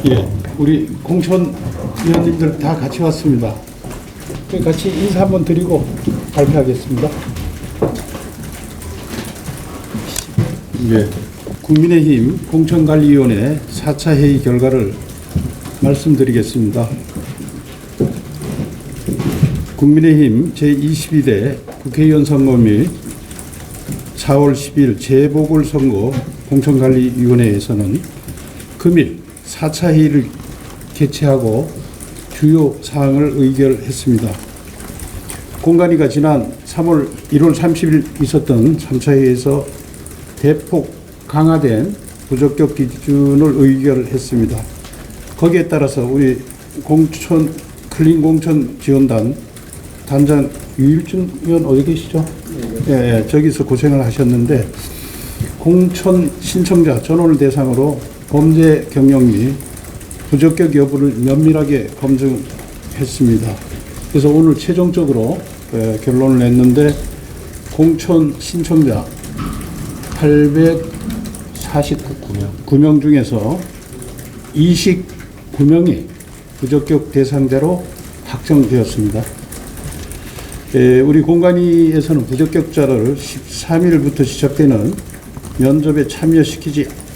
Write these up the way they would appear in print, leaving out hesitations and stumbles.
예, 우리 공천 위원님들 다 같이 왔습니다. 같이 인사 한번 드리고 발표하겠습니다. 예, 국민의힘 공천관리위원회 4차 회의 결과를 말씀드리겠습니다. 국민의힘 제22대 국회의원 선거 및 4월 10일 재보궐선거 공천관리위원회에서는 금일 4차 회의를 개최하고 주요 사항을 의결했습니다. 공관위가 지난 1월 30일 있었던 3차 회의에서 대폭 강화된 부적격 기준을 의결했습니다. 거기에 따라서 우리 클린 공천 지원단 단장 유일준 의원 어디 계시죠? 예, 저기서 고생을 하셨는데 공천 신청자 전원을 대상으로 범죄 경력 및 부적격 여부를 면밀하게 검증했습니다. 그래서 오늘 최종적으로 결론을 냈는데 공천 신청자 849명 중에서 29명이 부적격 대상자로 확정되었습니다. 우리 공관위에서는 부적격자를 13일부터 시작되는 면접에 참여시키지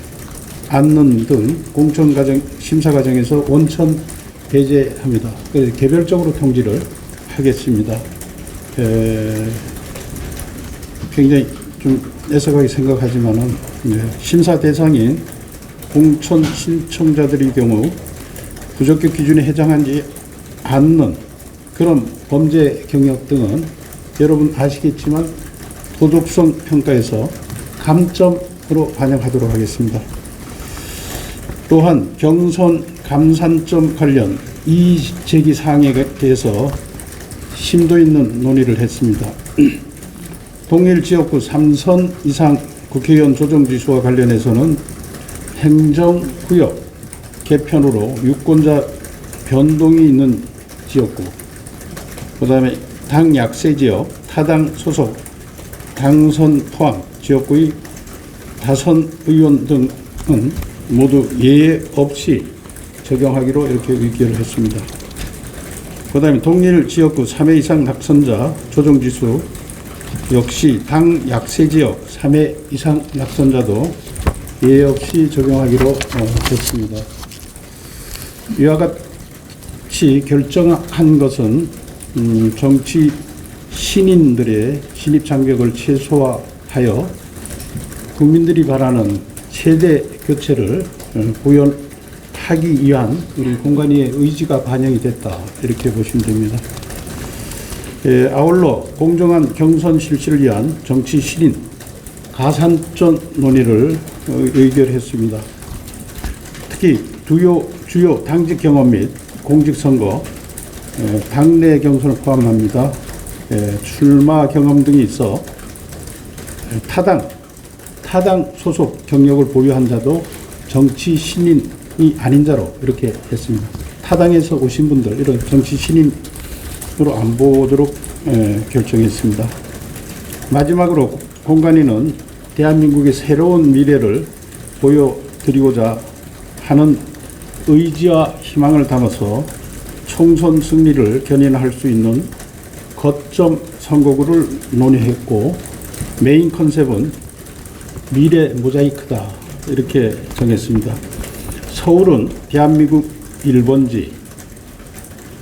않는 등 공천 과정 심사 과정에서 원천 배제합니다. 그래서 개별적으로 통지를 하겠습니다. 굉장히 좀 애석하게 생각하지만은 심사 대상인 공천 신청자들의 경우 부적격 기준에 해당하지 않는 그런 범죄 경력 등은 여러분 아시겠지만 도덕성 평가에서 감점으로 반영하도록 하겠습니다. 또한 경선 감산점 관련 이의 제기 사항에 대해서 심도 있는 논의를 했습니다. 동일 지역구 3선 이상 국회의원 조정지수와 관련해서는 행정구역 개편으로 유권자 변동이 있는 지역구, 그 다음에 당 약세 지역, 타당 소속, 당선 포함 지역구의 다선 의원 등은 모두 예외 없이 적용하기로 이렇게 의결을 했습니다. 그 다음에 동일 지역구 3회 이상 낙선자 조정지수 역시 당 약세 지역 3회 이상 낙선자도 예외 없이 적용하기로 했습니다. 이와 같이 결정한 것은 정치 신인들의 진입 장벽을 최소화하여 국민들이 바라는 세대 교체를 구현하기 위한 우리 공관위의 의지가 반영이 됐다 이렇게 보시면 됩니다. 아울러 공정한 경선 실시를 위한 정치 신인 가산점 논의를 의결했습니다. 특히 주요 당직 경험 및 공직선거, 당내 경선을 포함합니다. 출마 경험 등이 있어 타당 소속 경력을 보유한 자도 정치 신인이 아닌 자로 이렇게 했습니다. 타당에서 오신 분들 이런 정치 신인으로 안 보도록 결정했습니다. 마지막으로 공관위는 대한민국의 새로운 미래를 보여드리고자 하는 의지와 희망을 담아서 총선 승리를 견인할 수 있는 거점 선거구를 논의했고 메인 컨셉은 미래 모자이크다 이렇게 정했습니다. 서울은 대한민국 1번지,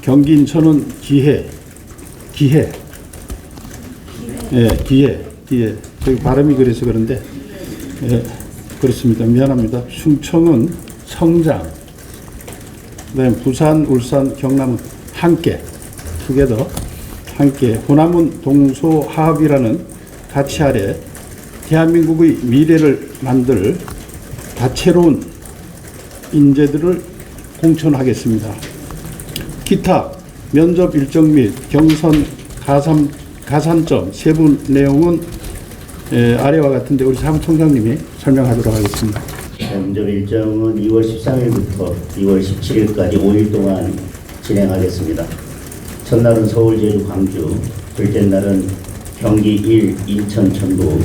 경기 인천은 기해. 저기 발음이 그래서 그런데 그렇습니다. 미안합니다. 충청은 성장, 그다음에 부산, 울산, 경남은 함께, 투게더, 함께. 호남은 동서화합이라는 가치 아래 대한민국의 미래를 만들 다채로운 인재들을 공천하겠습니다. 기타 면접 일정 및 경선 가산점 세부 내용은 아래와 같은데 우리 사무총장님이 설명하도록 하겠습니다. 면접 일정은 2월 13일부터 2월 17일까지 5일 동안 진행하겠습니다. 첫날은 서울, 제주, 광주, 둘째 날은 경기 1, 인천, 전북,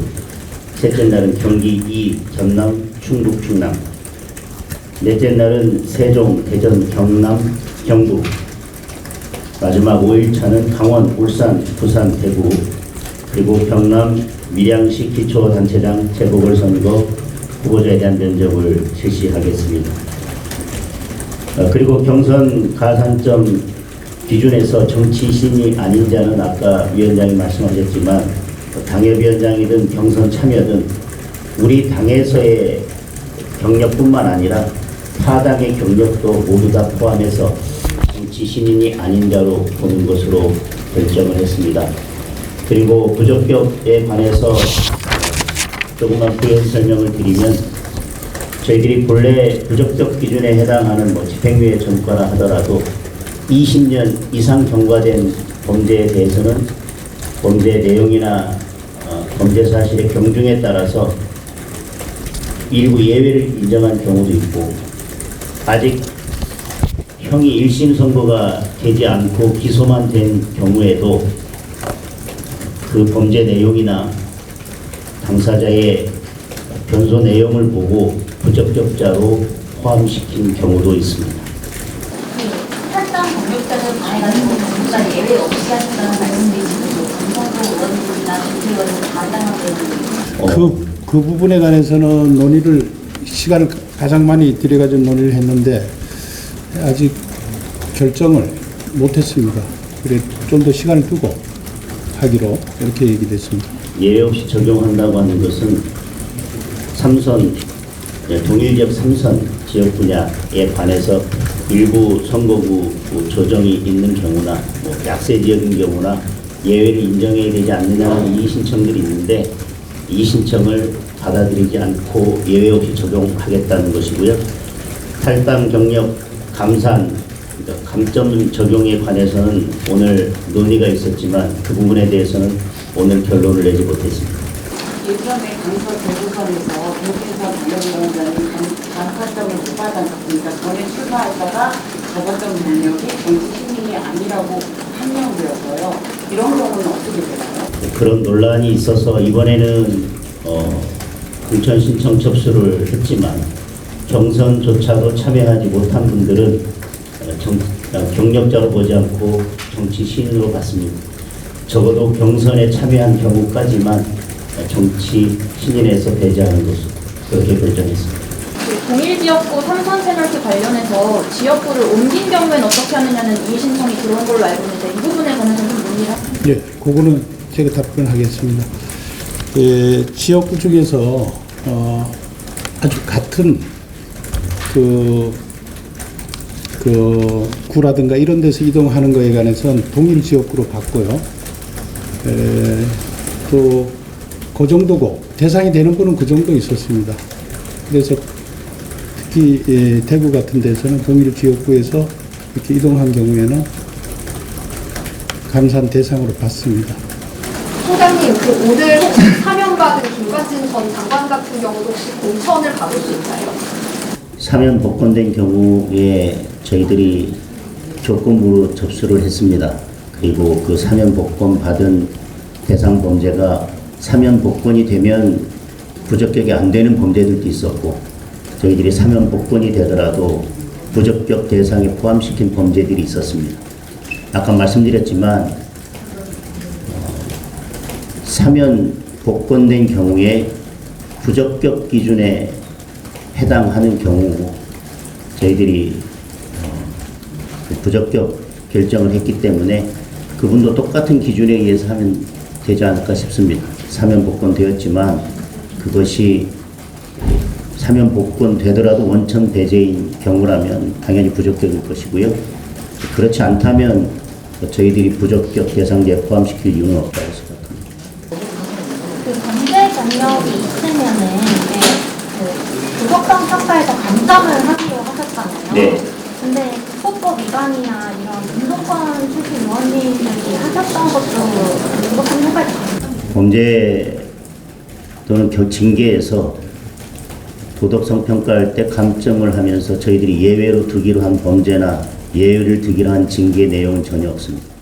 셋째 날은 경기 2, 전남, 충북, 충남, 넷째 날은 세종, 대전, 경남, 경북. 마지막 5일차는 강원, 울산, 부산, 대구, 그리고 경남 밀양시 기초단체장 재보궐선거 후보자에 대한 면접을 실시하겠습니다. 그리고 경선 가산점 기준에서 정치신이 아닌 자는 아까 위원장이 말씀하셨지만 당협위원장이든 경선 참여든 우리 당에서의 경력뿐만 아니라 타당의 경력도 모두 다 포함해서 정치 신인이 아닌 자로 보는 것으로 결정을 했습니다. 그리고 부적격에 관해서 조금만 부연 설명을 드리면 저희들이 본래 부적격 기준에 해당하는 집행유예 전과라 하더라도 20년 이상 경과된 범죄에 대해서는 범죄 내용이나 범죄 사실의 경중에 따라서 일부 예외를 인정한 경우도 있고 아직 형이 1심 선고가 되지 않고 기소만 된 경우에도 그 범죄 내용이나 당사자의 변소 내용을 보고 부적격자로 포함시킨 경우도 있습니다. 탈당 경력자는 아예 예외 없이 하신다는 말씀이시고 강성도 의원님이나 국회의원은 반당하고 그 부분에 관해서는 논의를 시간을 가장 많이 들여가지고 논의를 했는데 아직 결정을 못했습니다. 그래 좀 더 시간을 두고 하기로 이렇게 얘기됐습니다. 예외 없이 적용한다고 하는 것은 삼선 동일지역 3선 지역 분야에 관해서 일부 선거구 조정이 있는 경우나 약세 지역인 경우나 예외를 인정해야 되지 않느냐는 이의 신청들이 있는데 이 신청을 받아들이지 않고 예외 없이 적용하겠다는 것이고요. 탈당 경력 감산 감점 적용에 관해서는 오늘 논의가 있었지만 그 부분에 대해서는 오늘 결론을 내지 못했습니다. 예전에 강서 대구선에서 김진선 당협위원장이 감사점을 못 받았습니다. 전에 출마했다가 잡았던 경력이 정치 시민이 아니라고 판명되었어요. 이런 경우는 어떻게 되나요? 그런 논란이 있어서 이번에는 공천 신청 접수를 했지만 경선조차도 참여하지 못한 분들은 경력자로 보지 않고 정치 신인으로 봤습니다. 적어도 경선에 참여한 경우까지만 정치 신인에서 배제하는 것으로 그렇게 결정했습니다. 동일 지역구 3선 패널트 관련해서 지역구를 옮긴 경우에는 어떻게 하느냐는 이의 신청이 들어온 걸로 알고 있는데 이 부분에 관해서 좀 논의를 하십니까? 예, 그거는 제가 답변하겠습니다. 지역구 중에서 아주 같은 구라든가 이런 데서 이동하는 거에 관해서는 동일 지역구로 봤고요. 또 그 정도고 대상이 되는 분은 그 정도 있었습니다. 그래서 특히 대구 같은 데서는 동일 지역구에서 이렇게 이동한 경우에는 감산 대상으로 봤습니다. 소장님, 오늘 혹시 사면받은 김관진 전 장관 같은 경우도 혹시 공천을 받을 수 있나요? 사면 복권된 경우에 저희들이 조건부로 접수를 했습니다. 그리고 그 사면 복권 받은 대상 범죄가 사면 복권이 되면 부적격이 안 되는 범죄들도 있었고 저희들이 사면 복권이 되더라도 부적격 대상에 포함시킨 범죄들이 있었습니다. 아까 말씀드렸지만 사면 복권된 경우에 부적격 기준에 해당하는 경우 저희들이 부적격 결정을 했기 때문에 그분도 똑같은 기준에 의해서 하면 되지 않을까 싶습니다. 사면 복권 되었지만 그것이 사면 복권 되더라도 원천 배제인 경우라면 당연히 부적격일 것이고요. 그렇지 않다면 저희들이 부적격 대상자에 포함시킬 이유는 없다고 생각합니다. 그 범죄 경력이 있으면은 부적격 평가에서 감점을 하기로 하셨잖아요. 네. 근데 소법 위반이나 이런 운동권 출신 의원님들이 하셨던 것도 부적격 평가에 범죄 또는 징계에서 도덕성 평가할 때 감점을 하면서 저희들이 예외로 두기로 한 범죄나 예외를 두기로 한 징계 내용은 전혀 없습니다.